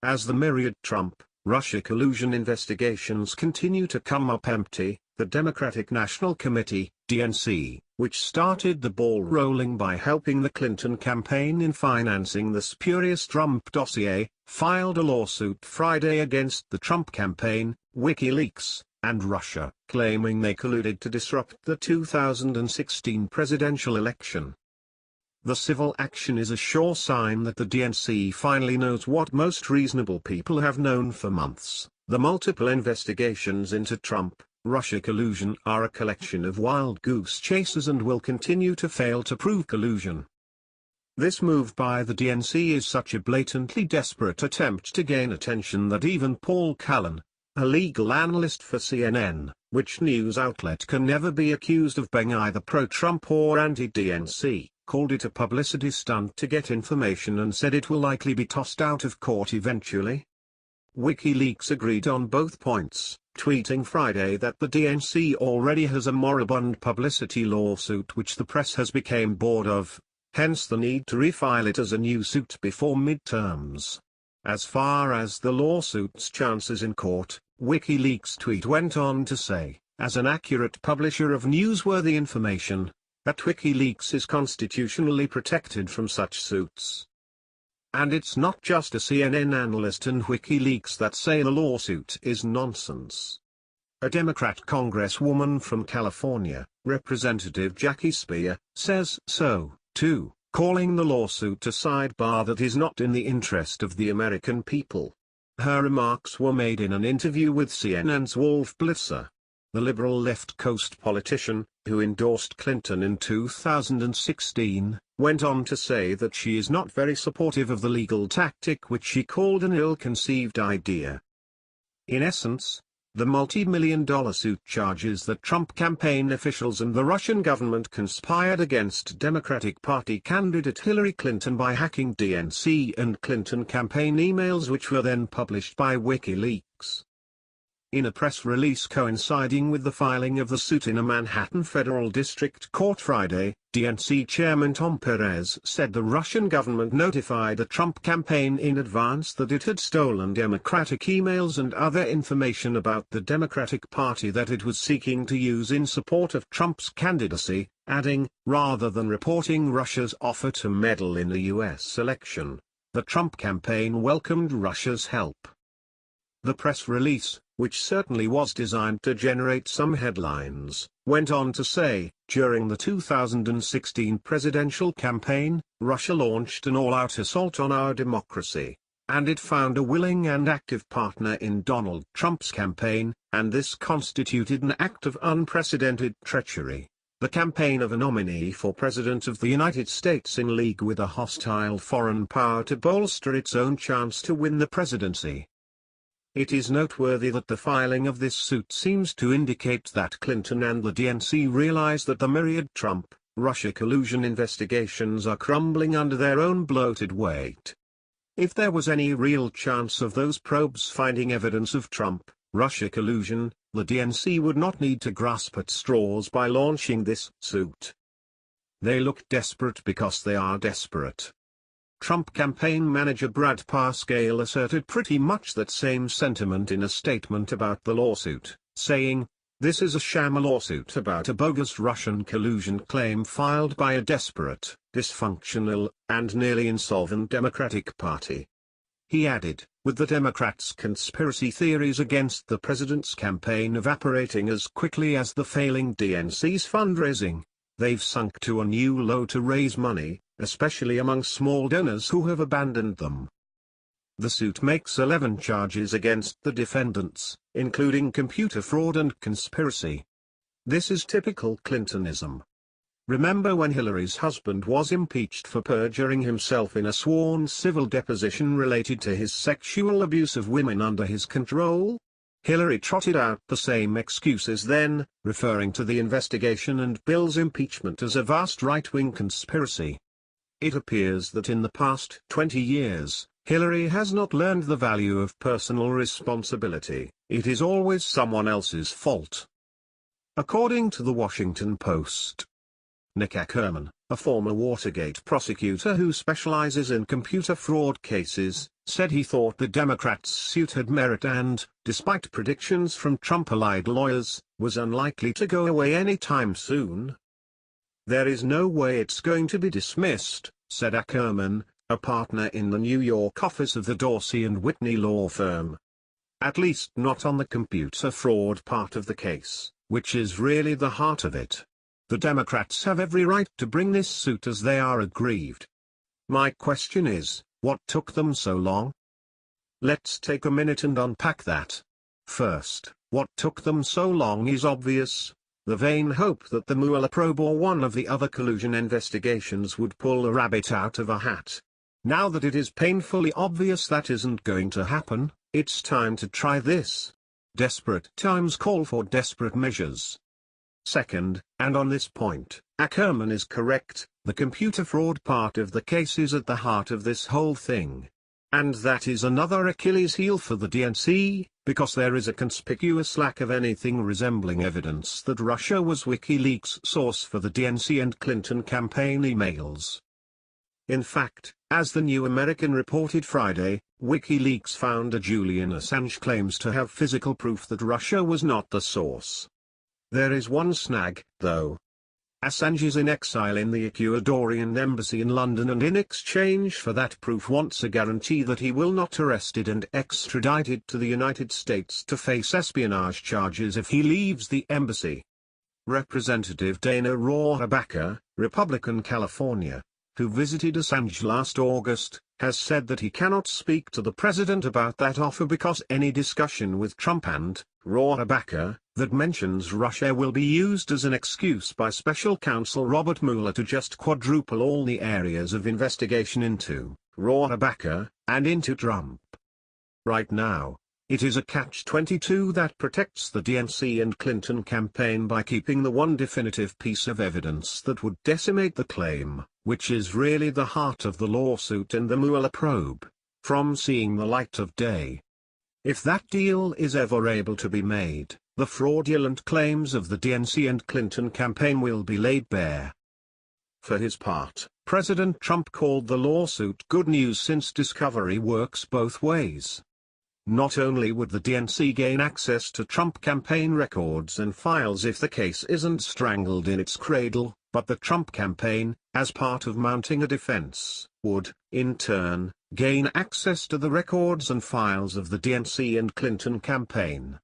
As the myriad Trump-Russia collusion investigations continue to come up empty, the Democratic National Committee, DNC, which started the ball rolling by helping the Clinton campaign in financing the spurious Trump dossier, filed a lawsuit Friday against the Trump campaign, WikiLeaks, and Russia, claiming they colluded to disrupt the 2016 presidential election. The civil action is a sure sign that the DNC finally knows what most reasonable people have known for months. The multiple investigations into Trump-Russia collusion are a collection of wild goose chases and will continue to fail to prove collusion. This move by the DNC is such a blatantly desperate attempt to gain attention that even Paul Cullen, a legal analyst for CNN, which news outlet can never be accused of being either pro-Trump or anti-DNC, called it a publicity stunt to get information and said it will likely be tossed out of court eventually. WikiLeaks agreed on both points, tweeting Friday that the DNC already has a moribund publicity lawsuit which the press has become bored of, hence the need to refile it as a new suit before midterms. As far as the lawsuit's chances in court, WikiLeaks tweet went on to say, as an accurate publisher of newsworthy information, that WikiLeaks is constitutionally protected from such suits. And it's not just a CNN analyst and WikiLeaks that say the lawsuit is nonsense. A Democrat congresswoman from California, Representative Jackie Speer, says so, too, calling the lawsuit a sidebar that is not in the interest of the American people. Her remarks were made in an interview with CNN's Wolf Blitzer. The liberal left coast politician, who endorsed Clinton in 2016, went on to say that she is not very supportive of the legal tactic which she called an ill-conceived idea. In essence, the multi-million-dollar suit charges that Trump campaign officials and the Russian government conspired against Democratic Party candidate Hillary Clinton by hacking DNC and Clinton campaign emails which were then published by WikiLeaks. In a press release coinciding with the filing of the suit in a Manhattan federal district court Friday, DNC chairman Tom Perez said the Russian government notified the Trump campaign in advance that it had stolen Democratic emails and other information about the Democratic Party that it was seeking to use in support of Trump's candidacy, adding, rather than reporting Russia's offer to meddle in the U.S. election, the Trump campaign welcomed Russia's help. The press release, which certainly was designed to generate some headlines, went on to say, during the 2016 presidential campaign, Russia launched an all-out assault on our democracy, and it found a willing and active partner in Donald Trump's campaign, and this constituted an act of unprecedented treachery, the campaign of a nominee for President of the United States in league with a hostile foreign power to bolster its own chance to win the presidency. It is noteworthy that the filing of this suit seems to indicate that Clinton and the DNC realize that the myriad Trump-Russia collusion investigations are crumbling under their own bloated weight. If there was any real chance of those probes finding evidence of Trump-Russia collusion, the DNC would not need to grasp at straws by launching this suit. They look desperate because they are desperate. Trump campaign manager Brad Parscale asserted pretty much that same sentiment in a statement about the lawsuit, saying, "This is a sham lawsuit about a bogus Russian collusion claim filed by a desperate, dysfunctional, and nearly insolvent Democratic Party." He added, with the Democrats' conspiracy theories against the president's campaign evaporating as quickly as the failing DNC's fundraising, they've sunk to a new low to raise money, especially among small donors who have abandoned them. The suit makes 11 charges against the defendants, including computer fraud and conspiracy. This is typical Clintonism. Remember when Hillary's husband was impeached for perjuring himself in a sworn civil deposition related to his sexual abuse of women under his control? Hillary trotted out the same excuses then, referring to the investigation and Bill's impeachment as a vast right-wing conspiracy. It appears that in the past 20 years, Hillary has not learned the value of personal responsibility. It is always someone else's fault. According to the Washington Post, Nick Ackerman, a former Watergate prosecutor who specializes in computer fraud cases, said he thought the Democrats' suit had merit and, despite predictions from Trump-allied lawyers, was unlikely to go away anytime soon. "There is no way it's going to be dismissed," said Ackerman, a partner in the New York office of the Dorsey and Whitney law firm. "At least not on the computer fraud part of the case, which is really the heart of it. The Democrats have every right to bring this suit as they are aggrieved. My question is, what took them so long? Let's take a minute and unpack that. First, what took them so long is obvious: the vain hope that the Mueller probe or one of the other collusion investigations would pull a rabbit out of a hat. Now that it is painfully obvious that isn't going to happen, it's time to try this. Desperate times call for desperate measures. Second, and on this point, Ackerman is correct, the computer fraud part of the case is at the heart of this whole thing. And that is another Achilles heel for the DNC, because there is a conspicuous lack of anything resembling evidence that Russia was WikiLeaks' source for the DNC and Clinton campaign emails. In fact, as the New American reported Friday, WikiLeaks founder Julian Assange claims to have physical proof that Russia was not the source. There is one snag, though. Assange is in exile in the Ecuadorian embassy in London and in exchange for that proof wants a guarantee that he will not be arrested and extradited to the United States to face espionage charges if he leaves the embassy. Representative Dana Rohrabacher, Republican California, who visited Assange last August, has said that he cannot speak to the president about that offer because any discussion with Trump and Rohrabacher that mentions Russia will be used as an excuse by special counsel Robert Mueller to just quadruple all the areas of investigation into Rohrabacher and into Trump. Right now, it is a catch-22 that protects the DNC and Clinton campaign by keeping the one definitive piece of evidence that would decimate the claim, which is really the heart of the lawsuit and the Mueller probe, from seeing the light of day. If that deal is ever able to be made, the fraudulent claims of the DNC and Clinton campaign will be laid bare. For his part, President Trump called the lawsuit good news since discovery works both ways. Not only would the DNC gain access to Trump campaign records and files if the case isn't strangled in its cradle, but the Trump campaign, as part of mounting a defense, would, in turn, gain access to the records and files of the DNC and Clinton campaign.